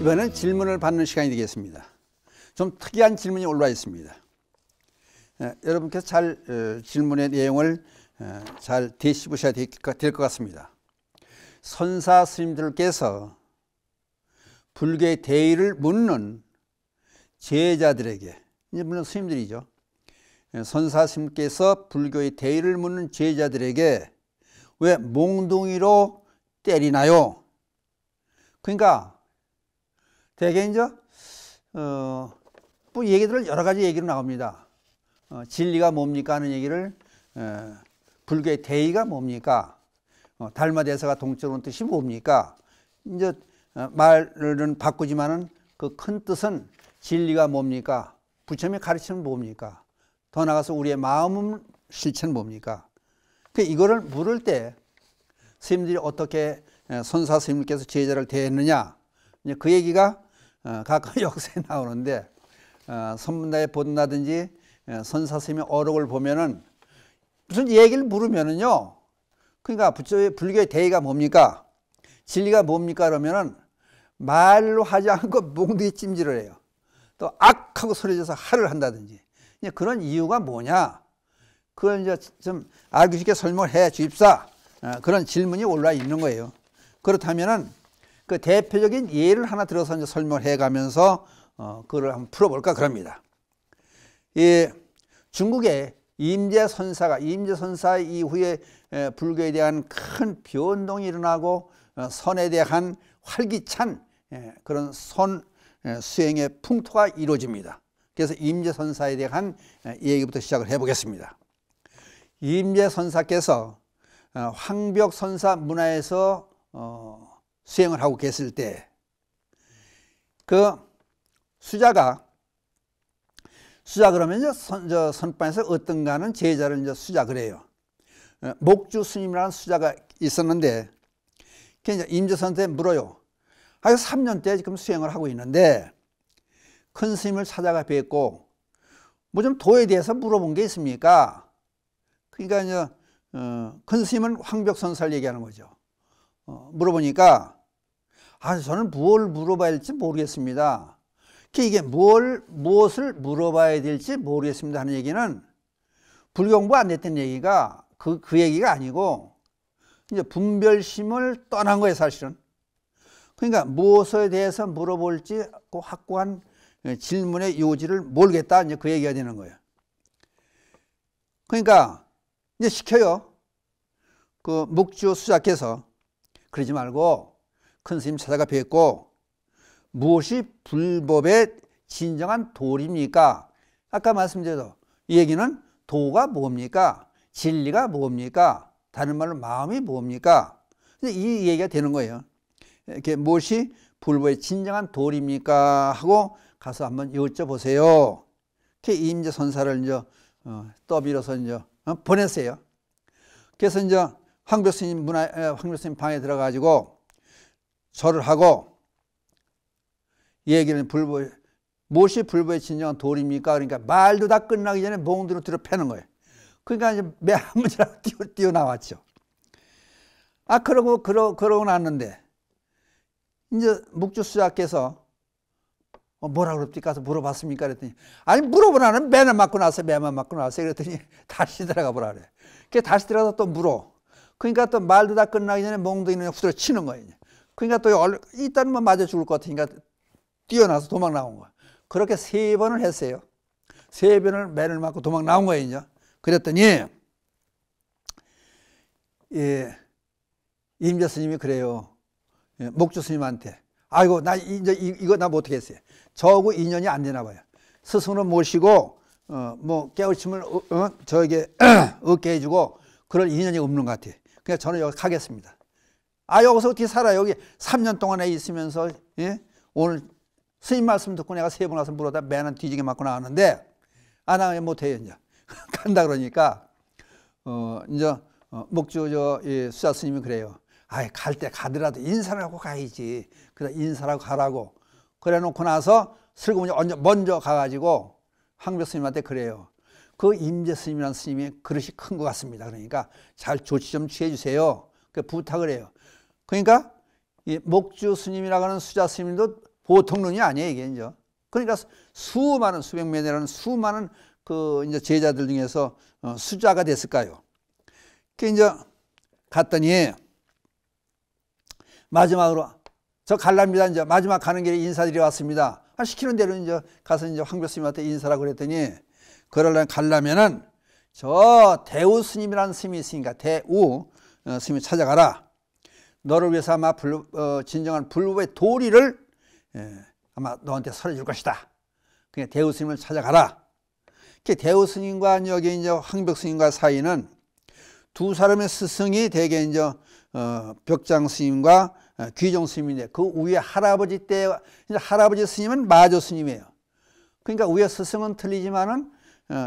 이번엔 질문을 받는 시간이 되겠습니다. 좀 특이한 질문이 올라와 있습니다. 여러분께서 잘 질문의 내용을 잘 되씹으셔야 될 것 같습니다. 선사 스님들께서 불교의 대의를 묻는 제자들에게, 이제 물론 스님들이죠. 선사 스님께서 불교의 대의를 묻는 제자들에게 왜 몽둥이로 때리나요? 그러니까 대개 이제 뭐 얘기들 여러 가지 얘기로 나옵니다. 진리가 뭡니까 하는 얘기를, 불교의 대의가 뭡니까? 달마대사가 동적으로 뜻이 뭡니까? 이제 말은 바꾸지만은 그 큰 뜻은 진리가 뭡니까? 부처님의 가르침은 뭡니까? 더 나아가서 우리의 마음 실체는 뭡니까? 이거를 물을 때 스님들이 어떻게 선사 스님께서 제자를 대했느냐, 그 얘기가 가끔 역사에 나오는데, 선문다에 본다든지 선사 스님의 어록을 보면은 무슨 얘기를 물으면은요, 그러니까 불교의 대의가 뭡니까? 진리가 뭡니까? 그러면은 말로 하지 않고 몽둥이 찜질을 해요. 또 악하고 소리져서 할을 한다든지. 그런 이유가 뭐냐? 그걸 이제 좀 알기 쉽게 설명을 해 주십사. 그런 질문이 올라와 있는 거예요. 그렇다면은 그 대표적인 예를 하나 들어서 이제 설명을 해 가면서 그걸 한번 풀어볼까 그럽니다. 중국의 임재선사 이후에 불교에 대한 큰 변동이 일어나고 선에 대한 활기찬 그런 선 수행의 풍토가 이루어집니다. 그래서 임재선사에 대한 얘기부터 시작을 해보겠습니다. 임재선사께서 황벽선사 문화에서 수행을 하고 계실 때 그 수자 그러면 선방에서 어떤가 하는 제자를 이제 수자 그래요. 목주 스님이라는 수자가 있었는데, 이제 임재선사한테 물어요. 3년째 지금 수행을 하고 있는데 큰 스님을 찾아가 뵙고 뭐 좀 도에 대해서 물어본 게 있습니까? 그러니까 이제 큰 스님은 황벽선사를 얘기하는 거죠. 물어보니까 저는 무엇을 물어봐야 될지 모르겠습니다. 이게 무엇을 물어봐야 될지 모르겠습니다 하는 얘기는 불교 공부 안 됐던 얘기가 그 얘기가 아니고 이제 분별심을 떠난 거예요, 사실은. 그러니까 무엇에 대해서 물어볼지 그 확고한 질문의 요지를 모르겠다, 이제 그 얘기가 되는 거예요. 그러니까 이제 시켜요. 그 목주 수자께서 그러지 말고 큰 스님 찾아가 뵙고 무엇이 불법의 진정한 도리입니까? 아까 말씀드렸죠. 이 얘기는 도가 뭡니까? 진리가 뭡니까? 다른 말로 마음이 뭡니까? 이 얘기가 되는 거예요. 이렇게 무엇이 불법의 진정한 도리입니까? 하고 가서 한번 여쭤보세요. 이렇게 임재선사를 이제 떠밀어서 이제 보냈어요. 그래서 이제 황벽스님 방에 들어가지고 절을 하고 얘기는 무엇이 불법의 진정한 도리입니까? 그러니까 말도 다 끝나기 전에 몽둥이로 뒤로 패는 거예요. 그러니까 이제 매한문이라고 뛰어나왔죠. 그러고 났는데 이제 목주수자께서 뭐라 그럽니까? 가서 물어봤습니까? 그랬더니 물어보라는 매만 맞고 나서 그랬더니 다시 들어가 보라 그래. 다시 들어가서 또 물어. 그러니까 또 말도 다 끝나기 전에 몽둥이는 후드려 치는 거예요. 그러니까 또 일단은 뭐 맞아 죽을 것 같으니까 뛰어나서 도망 나온 거야. 그렇게 3번을 했어요. 3번을 매를 맞고 도망 나온 거예요, 이제. 그랬더니 임재 스님이 그래요. 목주 스님한테 나 이제 이거 나 어떻게 했어요? 저하고 인연이 안 되나 봐요. 스승으로 모시고 뭐 깨우침을 저에게 얻게 해주고 그럴 인연이 없는 것 같아요. 그냥 저는 여기 가겠습니다. 여기서 어떻게 살아요? 여기 3년 동안에 있으면서 오늘 스님 말씀 듣고 내가 3번 와서 물어다 매는 뒤지게 맞고 나왔는데 나 못해요. 이제 간다 그러니까 이제 목주 수자 스님이 그래요. 갈 때 가더라도 인사를 하고 가야지. 그래서 인사를 하고 가라고 그래 놓고 나서 슬그머니 먼저 가가지고 황벽 스님한테 그래요. 그 임재 스님이라는 스님이 그릇이 큰 것 같습니다. 그러니까 잘 조치 좀 취해 주세요. 그 부탁을 해요. 그러니까 이 목주 스님이라고 하는 수자 스님도 보통 눈이 아니에요, 이게 이제. 그러니까 수많은 수백 명이라는 수많은 그 이제 제자들 중에서 수자가 됐을까요? 그 이제 갔더니 마지막으로 저 갈랍니다. 이제 마지막 가는 길에 인사드리러 왔습니다. 시키는 대로 이제 가서 이제 황벽 스님한테 인사라고 그랬더니 가려면은 저 대우 스님이라는 스님이 있으니까 대우 스님이 찾아가라. 너를 위해서 아마 진정한 불법의 도리를 아마 너한테 설해줄 것이다. 그냥 대우 스님을 찾아가라. 대우 스님과 여기 이제 황벽 스님과 사이는 두 사람의 스승이 대개 이제 벽장 스님과 귀종 스님인데 그 위에 할아버지 때 이제 할아버지 스님은 마조 스님이에요. 그러니까 위에 스승은 틀리지만은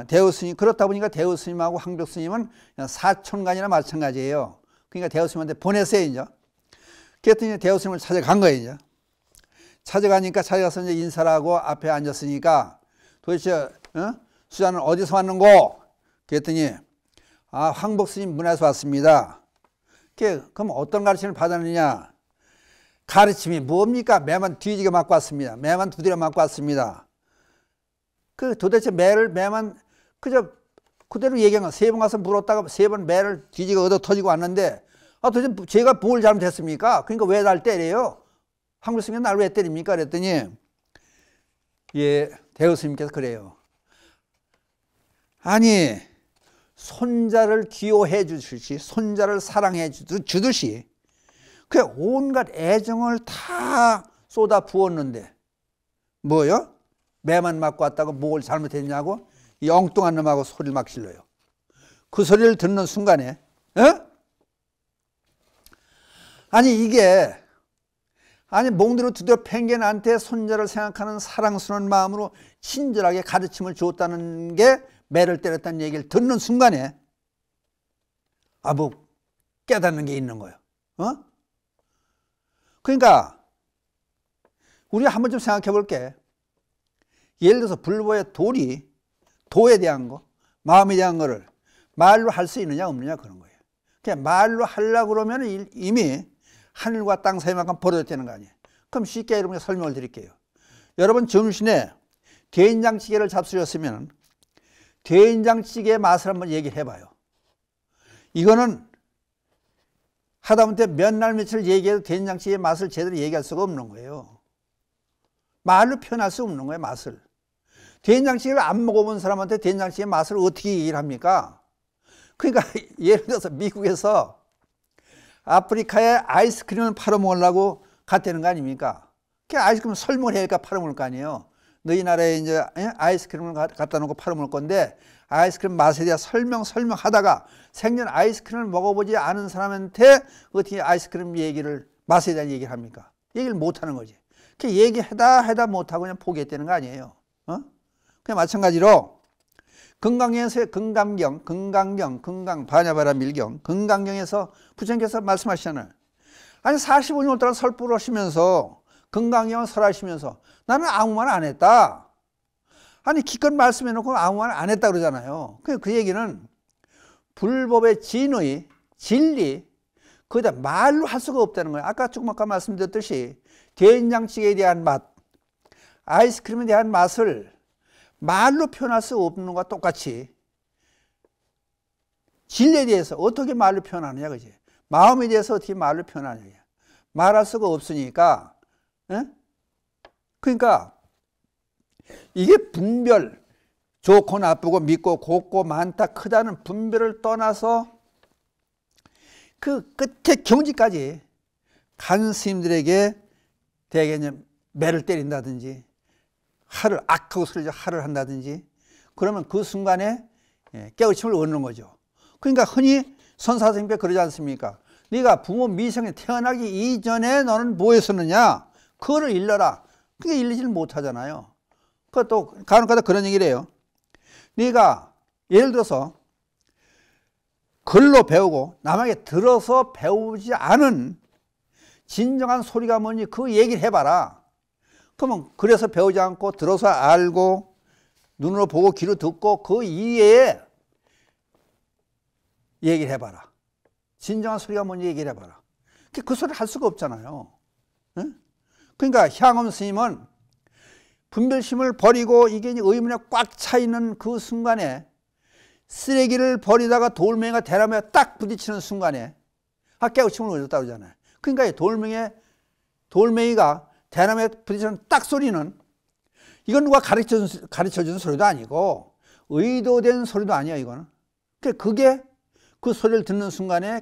대우 스님 그렇다 보니까 대우 스님하고 황벽 스님은 사촌간이나 마찬가지예요. 그러니까 대우 스님한테 보냈어요 이제. 그랬더니 대우 스님을 찾아간 거예요 이제. 찾아가서 이제 인사를 하고 앞에 앉았으니까 도대체 수자는 어디서 왔는고? 그랬더니 황복 스님 문에서 왔습니다. 그럼 어떤 가르침을 받았느냐? 가르침이 뭡니까? 매만 뒤지게 맞고 왔습니다. 매만 두드려 맞고 왔습니다. 도대체 매만 그저 그대로 얘기한 거. 세 번 가서 물었다가 세 번 매를 뒤지게 얻어 터지고 왔는데 도대체 제가 뭘 잘못했습니까? 그러니까 왜 날 때려요? 황복 스님이 날 왜 때립니까? 그랬더니 대우 스님께서 그래요. 아니 손자를 기호해 주듯이 손자를 사랑해 주듯이 그 온갖 애정을 다 쏟아 부었는데 뭐요? 매만 맞고 왔다고 뭘 잘못했냐고 이 엉뚱한 놈하고 소리를 막 질러요. 그 소리를 듣는 순간에 몽디로 두드려 팽개 나한테 손자를 생각하는 사랑스러운 마음으로 친절하게 가르침을 줬다는 게 매를 때렸다는 얘기를 듣는 순간에 뭐 깨닫는 게 있는 거예요. 그러니까 우리가 한번 좀 생각해 볼게. 예를 들어서 불보의 도에 대한 거, 마음에 대한 거를 말로 할 수 있느냐 없느냐 그런 거예요. 그냥 말로 하려고 그러면 이미 하늘과 땅 사이만큼 벌어졌다는 거 아니에요. 그럼 쉽게 여러분께 설명을 드릴게요. 여러분 점심에 된장찌개를 잡수셨으면 된장찌개의 맛을 한번 얘기를 해봐요. 이거는 하다못해 몇 날 며칠 얘기해도 된장찌개의 맛을 제대로 얘기할 수가 없는 거예요. 말로 표현할 수 없는 거예요, 맛을. 된장찌개를 안 먹어본 사람한테 된장찌개의 맛을 어떻게 얘기를 합니까? 그러니까 예를 들어서 미국에서 아프리카에 아이스크림을 팔아먹으려고 갔다는 거 아닙니까? 그 아이스크림을 설명을 해야 팔아먹을 거 아니에요. 너희 나라에 이제 아이스크림을 갖다 놓고 팔아먹을 건데 아이스크림 맛에 대한 설명하다가 생전 아이스크림을 먹어보지 않은 사람한테 어떻게 아이스크림 맛에 대한 얘기를 합니까? 얘기를 못 하는 거지. 그 얘기하다 못하고 그냥 포기했다는 거 아니에요. 그냥 마찬가지로 금강경에서 금강 반야바라 밀경 금강경에서 부처님께서 말씀하시잖아요. 아니 45년 동안 설법을 하시면서 금강경을 설하시면서 나는 아무 말 안 했다. 아니 기껏 말씀해놓고 아무 말 안 했다 그러잖아요. 그 얘기는 불법의 진리 거기다 말로 할 수가 없다는 거예요. 조금 아까 말씀드렸듯이 된장찌개에 대한 맛, 아이스크림에 대한 맛을 말로 표현할 수 없는 것과 똑같이 진리에 대해서 어떻게 말로 표현하느냐 그지? 마음에 대해서 어떻게 말로 표현하느냐. 말할 수가 없으니까 그러니까 이게 분별 좋고 나쁘고 믿고 곱고 많다 크다는 분별을 떠나서 그 끝에 경지까지 간 스님들에게 대개 매를 때린다든지 하를 악하고 소리죠 하를 한다든지 그러면 그 순간에 깨우침을 얻는 거죠. 그러니까 흔히 선사선생님께 그러지 않습니까? 네가 부모 미성에 태어나기 이전에 너는 뭐 했었느냐? 그거를 일러라. 그게 일리지를 못하잖아요. 그것도 간혹가다 그런 얘기를 해요. 네가 예를 들어서 글로 배우고 남에게 들어서 배우지 않은 진정한 소리가 뭔지 그 얘기를 해봐라. 그러면 그래서 배우지 않고 들어서 알고 눈으로 보고 귀로 듣고 그 이외에 얘기를 해봐라. 진정한 소리가 뭔지 얘기를 해봐라. 그 소리를 할 수가 없잖아요. 응? 그러니까 향엄 스님은 분별심을 버리고 이게 의문에 꽉 차 있는 그 순간에 쓰레기를 버리다가 돌멩이가 대나무에 딱 부딪히는 순간에 깨우침을 얻었다고 그러잖아요. 그러니까 돌멩이가 대나무에 부딪히는 딱 소리는 이건 누가 가르쳐준 소리도 아니고 의도된 소리도 아니야 이거는. 그게 그 소리를 듣는 순간에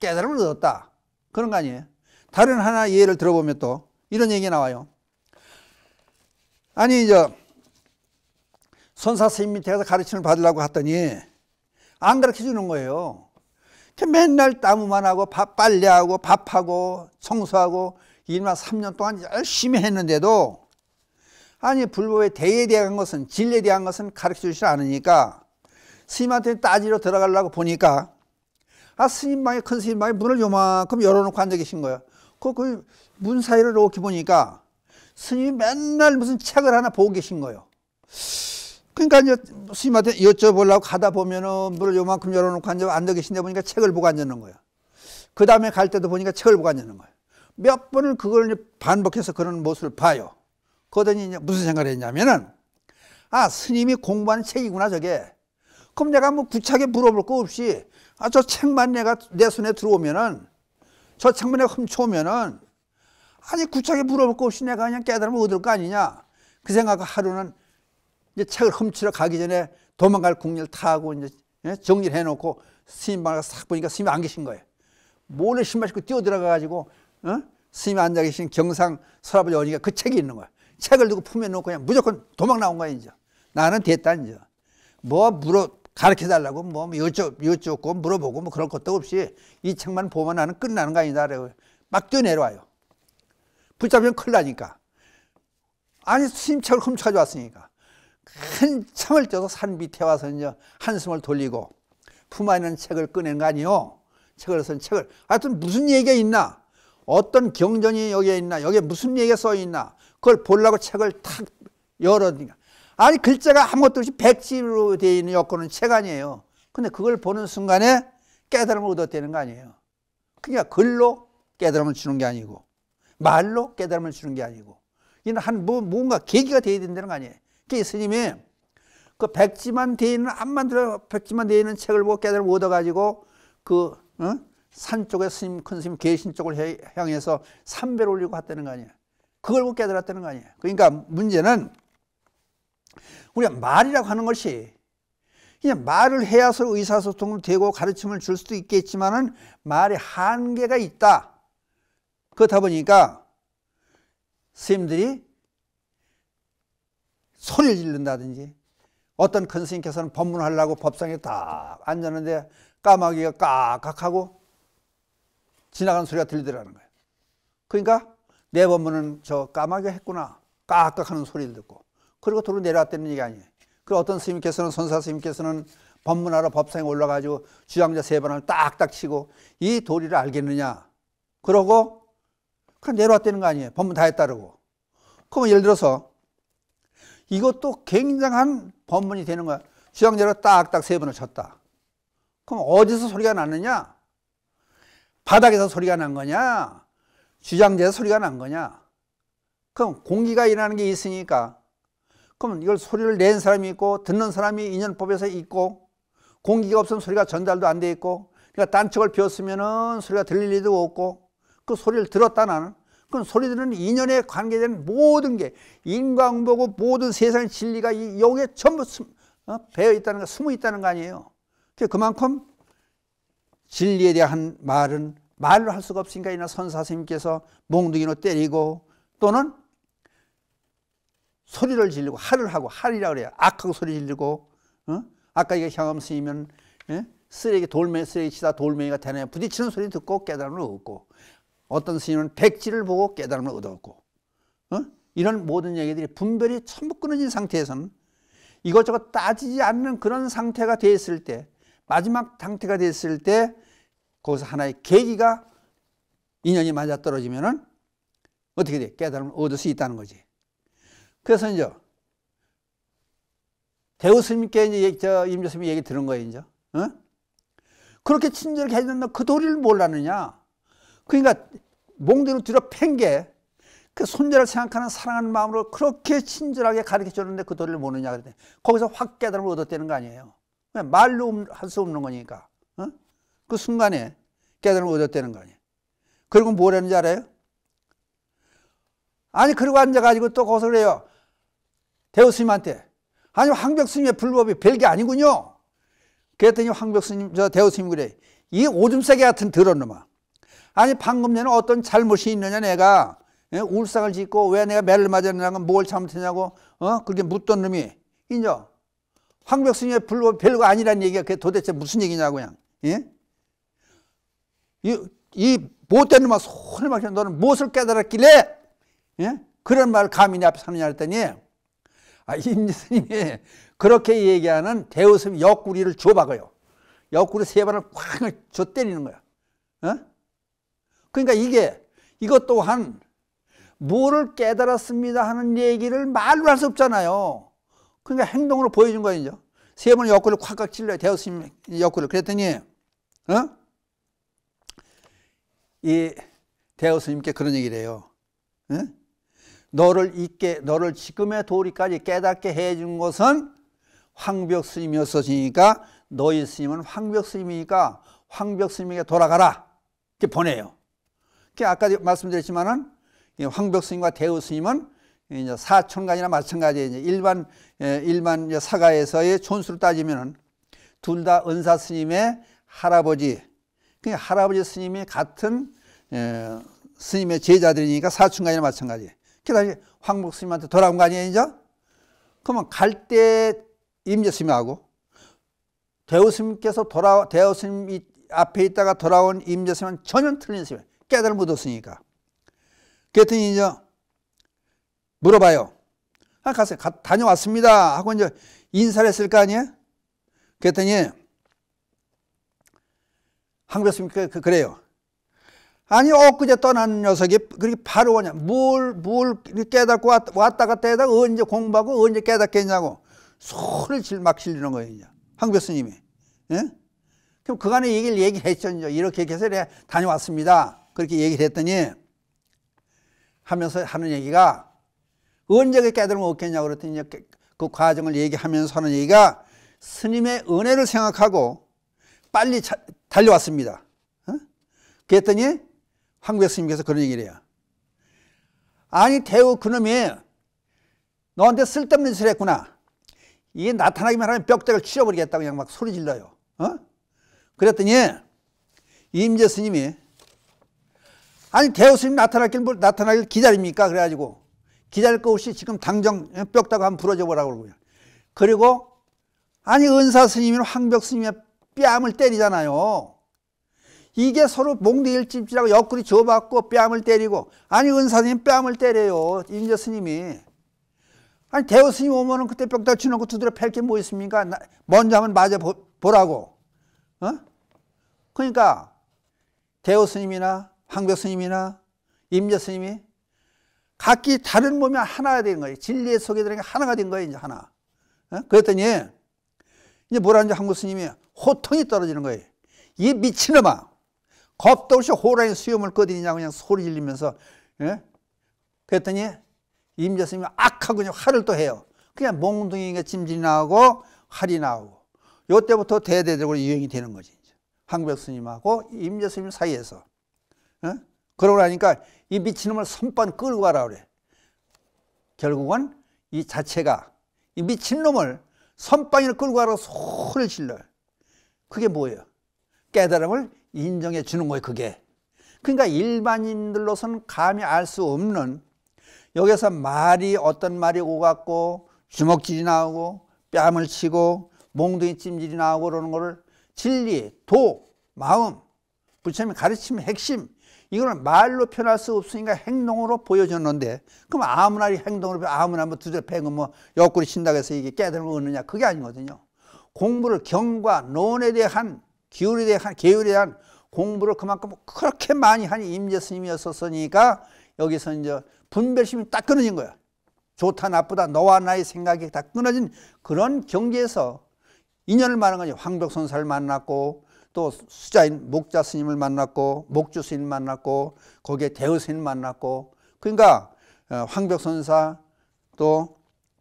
깨달음을 얻었다. 그런 거 아니에요. 다른 하나 예를 들어보면 또 이런 얘기 나와요. 아니 선사 스님 밑에 가서 가르침을 받으려고 했더니 안 가르쳐 주는 거예요. 맨날 따무만 하고 빨래하고 밥하고 청소하고 일만 3년 동안 열심히 했는데도 아니 불법의 대에 대한 것은 진리에 대한 것은 가르쳐 주지 않으니까 스님한테 따지러 들어가려고 보니까 스님방에 큰 스님방에 문을 요만큼 열어놓고 앉아 계신 거예요. 그 문 사이를 이렇게 보니까 스님이 맨날 무슨 책을 하나 보고 계신 거예요. 그러니까 이제 스님한테 여쭤보려고 가다 보면은 문을 요만큼 열어놓고 앉아 계신데 보니까 책을 보고 앉는 거예요. 그 다음에 갈 때도 보니까 책을 보고 앉는 거예요. 몇 번을 그걸 반복해서 그런 모습을 봐요. 그러더니 이제 무슨 생각을 했냐면은 스님이 공부하는 책이구나 저게. 그럼 내가 뭐 구차하게 물어볼 거 없이 저 책만 내가 내 손에 들어오면은 저 책만 내가 훔쳐오면은 아니 구차하게 물어볼 거 없이 내가 그냥 깨달으면 얻을 거 아니냐. 그 생각하고 하루는 이제 책을 훔치러 가기 전에 도망갈 궁리를 타고 이제 정리를 해놓고 스님방에 싹 보니까 스님이 안 계신 거예요. 몰래 신발 신고 뛰어 들어가가지고 스님이 앉아 계신 경상 서랍을 여니까 그 책이 있는 거야. 책을 두고 품에 놓고 그냥 무조건 도망 나온 거야 이제. 나는 됐다 이제. 가르쳐 달라고 여쭙고 물어보고 뭐 그럴 것도 없이 이 책만 보면 나는 끝나는 거 아니다. 막 뛰어내려와요. 붙잡으면 큰일 나니까. 아니 스님 책을 훔쳐가지고 왔으니까 한참을 뛰어서 산 밑에 와서 이제 한숨을 돌리고 품 안에 있는 책을 꺼낸 거 아니요. 하여튼 무슨 얘기가 있나, 어떤 경전이 여기에 있나, 여기에 무슨 얘기가 써 있나, 그걸 보려고 책을 탁 열어니까 아니 글자가 아무것도 없이 백지로 되어 있는 엮어놓은 책 아니에요. 근데 그걸 보는 순간에 깨달음을 얻었다는 거 아니에요. 그러니까 글로 깨달음을 주는 게 아니고 말로 깨달음을 주는 게 아니고 이는 뭔가 계기가 되어야 된다는 거 아니에요. 그 스님이 그 백지만 되어 있는 백지만 되어 있는 책을 보고 깨달음을 얻어가지고 산 쪽에 큰 스님 계신 쪽을 향해서 삼배를 올리고 갔다는 거 아니에요. 그걸 보고 깨달았다는 거 아니에요. 그러니까 문제는 우리가 말이라고 하는 것이 그냥 말을 해야서 의사소통을 되고 가르침을 줄 수도 있겠지만은 말에 한계가 있다. 그렇다 보니까 스님들이 소리를 지른다든지 어떤 큰 스님께서는 법문하려고 법상에 딱 앉았는데 까마귀가 깍깍하고 지나가는 소리가 들리더라는 거예요. 그러니까 내 법문은 저 까마귀가 했구나 깍깍하는 소리를 듣고 그리고 도로 내려왔다는 얘기 아니에요. 그리고 어떤 스님께서는 선사 스님께서는 법문하러 법상에 올라가지고 주장자 3번을 딱딱 치고 이 도리를 알겠느냐 그러고 그냥 내려왔다는 거 아니에요. 법문 다 했다르고. 그러면 예를 들어서 이것도 굉장한 법문이 되는 거야. 주장자가 딱딱 3번을 쳤다. 그럼 어디서 소리가 났느냐? 바닥에서 소리가 난 거냐? 주장자에서 소리가 난 거냐? 그럼 공기가 일어나는 게 있으니까 그럼 이걸 소리를 낸 사람이 있고 듣는 사람이 인연법에서 있고 공기가 없으면 소리가 전달도 안 돼 있고 그러니까 딴척을 비웠으면 소리가 들릴 리도 없고 그 소리를 들었다 나는 그럼 소리 듣는 인연에 관계된 모든 게 인과응보고 모든 세상의 진리가 여기에 전부 배어 있다는 거 숨어 있다는 거 아니에요. 그만큼 진리에 대한 말은 말로 할 수가 없으니까 이나 선사스님께서 몽둥이로 때리고 또는 소리를 지르고 할을 하고 할이라 그래요. 악하고 소리 지르고 아까 이게 향엄 스님은 돌멩이 쓰레기 치다 돌멩이가 대나무에 부딪히는 소리 듣고 깨달음을 얻고 어떤 스님은 백지를 보고 깨달음을 얻었고 이런 모든 얘기들이 분별이 전부 끊어진 상태에서는 이것저것 따지지 않는 그런 상태가 됐을 때 마지막 상태가 됐을 때 거기서 하나의 계기가 인연이 맞아떨어지면은 어떻게 돼? 깨달음을 얻을 수 있다는 거지. 그래서 이제 대우 스님께 이제 임조 스님이 얘기 들은 거예요. 이제 그렇게 친절하게 해줬는데 그 도리를 몰랐느냐? 그러니까 몽둥이로 뒤로 팬 게 그 손자를 생각하는 사랑하는 마음으로 그렇게 친절하게 가르쳐 줬는데 그 도리를 모르냐 그랬더니 거기서 확 깨달음을 얻었다는 거 아니에요. 그냥 말로 할 수 없는 거니까. 어? 그 순간에 깨달음을 얻었다는 거 아니에요. 그리고 뭐라는지 알아요? 아니 그리고 앉아가지고 또 거기서 그래요. 대우스님한테 아니 황벽스님의 불법이 별게 아니군요. 그랬더니 황벽스님 저 대우스님 그래. 이 오줌싸개 같은 더러운 놈아. 아니 방금 전에 어떤 잘못이 있느냐 내가 울상을 짓고 왜 내가 매를 맞았느냐고 뭘 잘못했냐고 그렇게 묻던 놈이 이제 황벽스님의 불법이 별거 아니란 얘기가 그게 도대체 무슨 얘기냐고 그냥. 예? 이 못된 놈아 손을 막혀 너는 무엇을 깨달았길래 예? 그런 말을 감히 내 앞에 하느냐 했더니 임재스님이 그렇게 얘기하는 대우스님 옆구리를 줘박아요. 옆구리 3번을 꽉 줘 때리는 거야. 어? 그러니까 이것 또한 뭐를 깨달았습니다 하는 얘기를 말로 할 수 없잖아요. 그러니까 행동으로 보여준 거예요. 3번 옆구리를 콱콱 찔러요. 대우스님 옆구리를. 그랬더니 이 대우스님께 그런 얘기를 해요. 너를 지금의 도리까지 깨닫게 해준 것은 황벽스님이었으니까 너희 스님은 황벽스님이니까 황벽스님에게 돌아가라. 이렇게 보내요. 아까 말씀드렸지만은 황벽스님과 대우스님은 이제 사촌간이나 마찬가지예요. 일반 사가에서의 촌수를 따지면은 둘 다 은사 스님의 할아버지, 그러니까 할아버지 스님이 같은 스님의 제자들이니까 사촌간이나 마찬가지. 그래서 황벽스님한테 돌아온 거 아니에요, 이제? 그러면 갈 때 임재스님하고 대우스님께서 대우스님 앞에 있다가 돌아온 임재스님은 전혀 틀린 스님, 깨달음을 얻었으니까. 그랬더니 이제 물어봐요. 가서 다녀왔습니다 하고 이제 인사를 했을 거 아니에요? 그랬더니 황벽스님께 그래요. 아니 엊그제 떠난 녀석이 그렇게 바로 오냐. 뭘 깨닫고 왔다 갔다 하다가 언제 공부하고 언제 깨닫겠냐고 소리를 막 질리는 거예요. 이제. 황벽스님이. 예? 그럼 그간에 얘기했죠. 이제. 이렇게 해서 내가 다녀왔습니다. 그렇게 얘기를 했더니 하면서 하는 얘기가 언제 깨달으면 없겠냐고 그랬더니 그 과정을 얘기하면서 하는 얘기가 스님의 은혜를 생각하고 빨리 달려왔습니다. 그랬더니 황벽스님께서 그런 얘기를 해요. 아니 대우 그놈이 너한테 쓸데없는 짓을 했구나. 이게 나타나기만 하면 벽대를 치워버리겠다고 그냥 막 소리 질러요. 그랬더니 임재스님이 아니 대우스님 나타나길 기다립니까? 그래가지고 기다릴 거 없이 지금 당장 벽다가 한번 부러져 보라고 그러고요. 그리고 아니 은사스님이랑 황벽스님의 뺨을 때리잖아요. 이게 서로 몽둥이를 찝찝하고 옆구리 줘받고 뺨을 때리고 아니 은사스님 뺨을 때려요. 임재스님이. 아니 대우스님 오면은 그때 벽다 치놓고 두드려 팰 게 뭐 있습니까? 먼저 한번 맞아 보라고. 그러니까 대우스님이나 황벽스님이나 임재스님이 각기 다른 몸이 하나가 된 거예요. 진리의 속에 들어간 게 하나가 된 거예요. 이제 하나. 그랬더니 이제 뭐라는지 황벽스님이 호통이 떨어지는 거예요. 이 미친놈아. 겁도 없이 호랑이 수염을 꺼드리냐고 그냥 소리 질리면서. 그랬더니 임재스님이 악하고 그냥 화를 또 해요. 그냥 몽둥이가 찜질이 나오고 활이 나오고. 요때부터 대대적으로 유행이 되는 거지. 황벽스님하고 임재스님 사이에서. 그러고 나니까 이 미친놈을 선반 끌고 가라 그래. 결국은 이 자체가 이 미친놈을 선반을 끌고 가라고 소리를 질러요. 그게 뭐예요? 깨달음을 인정해 주는 거예요. 그게. 그러니까 일반인들로서는 감히 알 수 없는 여기서 어떤 말이 오갔고 주먹질이 나오고 뺨을 치고 몽둥이 찜질이 나오고 그러는 거를 진리, 도, 마음, 부처님의 가르침의 핵심 이거는 말로 표현할 수 없으니까 행동으로 보여줬는데 그럼 아무나 행동으로 아무나 뭐 두드려 패고 뭐 옆구리 친다고 해서 이게 깨달음을 얻느냐 그게 아니거든요. 공부를 경과, 논에 대한 계율에 대한 공부를 그만큼 그렇게 많이 한 임재스님이었었으니까 여기서 이제 분별심이 딱 끊어진 거야. 좋다 나쁘다 너와 나의 생각이 다 끊어진 그런 경지에서 인연을 만난 거지. 황벽선사를 만났고 또 수자인 목자 스님을 만났고 목주 스님 만났고 거기에 대우 스님 만났고 그러니까 황벽선사, 또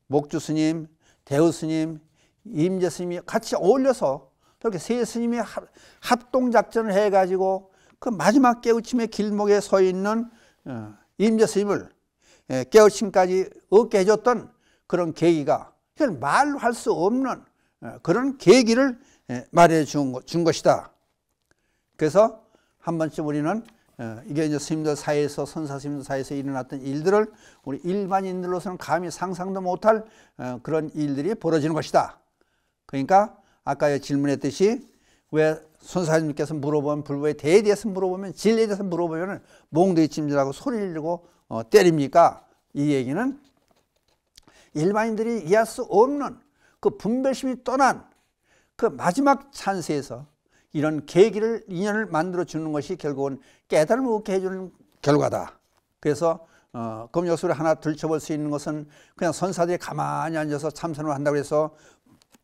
목주 스님, 대우 스님, 임재 스님이 같이 어울려서 그렇게 세 스님이 합동작전을 해가지고 그 마지막 깨우침의 길목에 서 있는 임재 스님을 깨우침까지 얻게 해줬던 그런 계기가 말로 할 수 없는 그런 계기를 마련해 준 것이다. 그래서 한 번쯤 우리는 이게 이제 스님들 사이에서, 선사 스님들 사이에서 일어났던 일들을 우리 일반인들로서는 감히 상상도 못할 그런 일들이 벌어지는 것이다. 그러니까 아까 질문했듯이 왜 선사님께서 물어보면 불법의 대에 대해서 물어보면, 진리에 대해서 물어보면 몽둥이 찜질하고 소리를 지르고 때립니까? 이 얘기는 일반인들이 이해할 수 없는 그 분별심이 떠난 그 마지막 찬세에서 이런 계기를, 인연을 만들어 주는 것이 결국은 깨달음을 얻게 해주는 결과다. 그래서 검역수를 하나 들춰볼 수 있는 것은 그냥 선사들이 가만히 앉아서 참선을 한다고 해서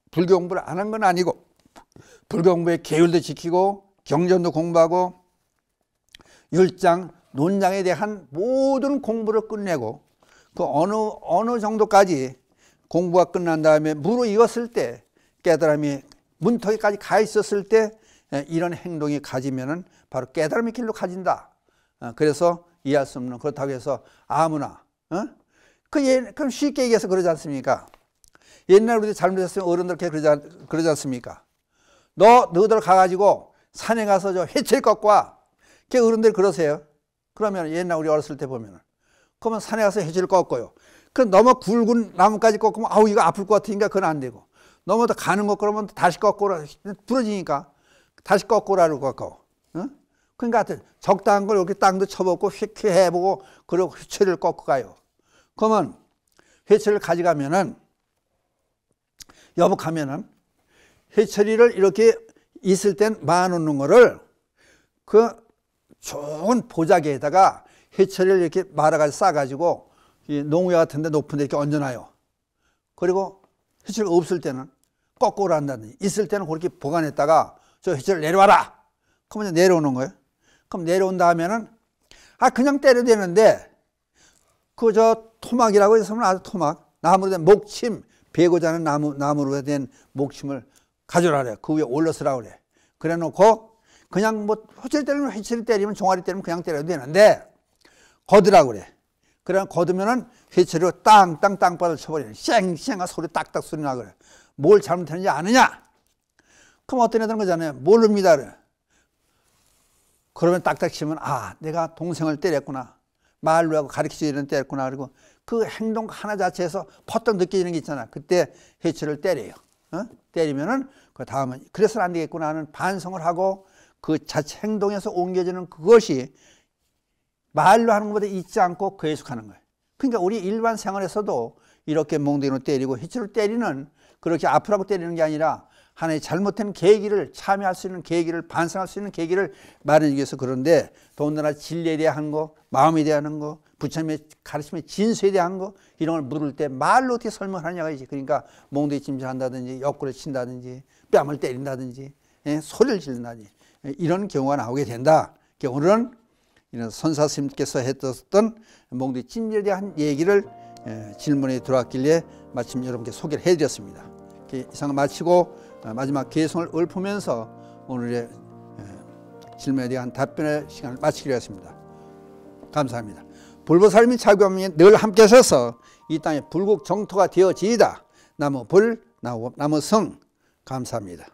불교 공부를 안 한 건 아니고, 불교 공부의 계율도 지키고 경전도 공부하고 율장, 논장에 대한 모든 공부를 끝내고 그 어느 정도까지 공부가 끝난 다음에 무르익었을 때, 깨달음이 문턱에까지 가 있었을 때 이런 행동이 가지면은 바로 깨달음의 길로 가진다. 그래서 이해할 수 없는, 그렇다고 해서 아무나 그럼 쉽게 얘기해서 그러지 않습니까? 옛날 우리 잘못했으면 어른들 그러지 않습니까? 너희들 가가지고 산에 가서 저 회초리 꺾고 와. 어른들이 그러세요. 그러면 옛날 우리 어렸을 때 보면은, 그러면 산에 가서 회초리를 꺾어요. 그 너무 굵은 나무까지 꺾으면 아우 이거 아플 것 같으니까 그건 안 되고, 너무 더 가는 거 그러면 다시 꺾으라, 부러지니까 다시 꺾으라고 꺾어. 그러니까 하여튼 적당한 걸 이렇게 땅도 쳐보고 휙휙 해보고 그리고 회초리를 꺾고 가요. 그러면 회초리를 가져가면은, 여복하면은 회초리를 이렇게 있을 땐 마놓는 거를 그 좋은 보자기에다가 회초리를 이렇게 말아가지고 싸가지고 이 농야 같은 데 높은 데 이렇게 얹어놔요. 그리고 회초리가 없을 때는 거꾸로 한다든지, 있을 때는 그렇게 보관했다가 저 회초리를 내려와라. 그러면 내려오는 거예요. 그럼 내려온 다음에는 그냥 때려도 되는데 그 저 토막이라고 해서 아주 토막, 나무로 된 목침, 베고자 하는 나무로 된 목침을 가져라 그래. 그 위에 올려서라 그래. 그래 놓고 그냥 뭐 회초리 때리면, 회초리 때리면, 종아리 때리면 그냥 때려도 되는데 거두라 그래. 그래 거두면은 회초리로 땅바닥을 쳐버리네. 쌩쌩한 소리, 딱딱 소리 나 그래. 뭘 잘못했는지 아느냐? 그럼 어떤 애들은 거잖아요. 모릅니다 그래. 그러면 딱딱 치면 내가 동생을 때렸구나, 말로 하고 가르치지는 때렸구나. 그리고 그 행동 하나 자체에서 퍼뜩 느껴지는 게 있잖아. 그때 회초리를 때려요. 때리면은 그 다음은 그래서는 안 되겠구나 하는 반성을 하고 그 자체 행동에서 옮겨지는 그것이 말로 하는 것보다 잊지 않고 계속하는 거예요. 그러니까 우리 일반 생활에서도 이렇게 몽둥이로 때리고 회초리를 때리는, 그렇게 아프라고 때리는 게 아니라 하나의 잘못된 계기를, 참여할 수 있는 계기를, 반성할 수 있는 계기를 마련하기 위해서. 그런데 더군다나 진리에 대한 거, 마음에 대한 거, 부처님의 가르침의 진수에 대한 거, 이런 걸 물을 때 말로 어떻게 설명하느냐가 있지. 그러니까 몽둥이 찜질한다든지, 옆구리를 친다든지, 뺨을 때린다든지, 소리를 지른다든지, 이런 경우가 나오게 된다. 오늘은 이런 선사 스님께서 했던 몽둥이 찜질에 대한 얘기를 질문에 들어왔길래 마침 여러분께 소개를 해드렸습니다. 이상 마치고 마지막 개성을 읊으면서 오늘의 질문에 대한 답변의 시간을 마치기로 했습니다. 감사합니다. 불보살미 자구함이 늘 함께 하셔서 이 땅의 불국 정토가 되어지이다. 나무 불, 나무 성. 감사합니다.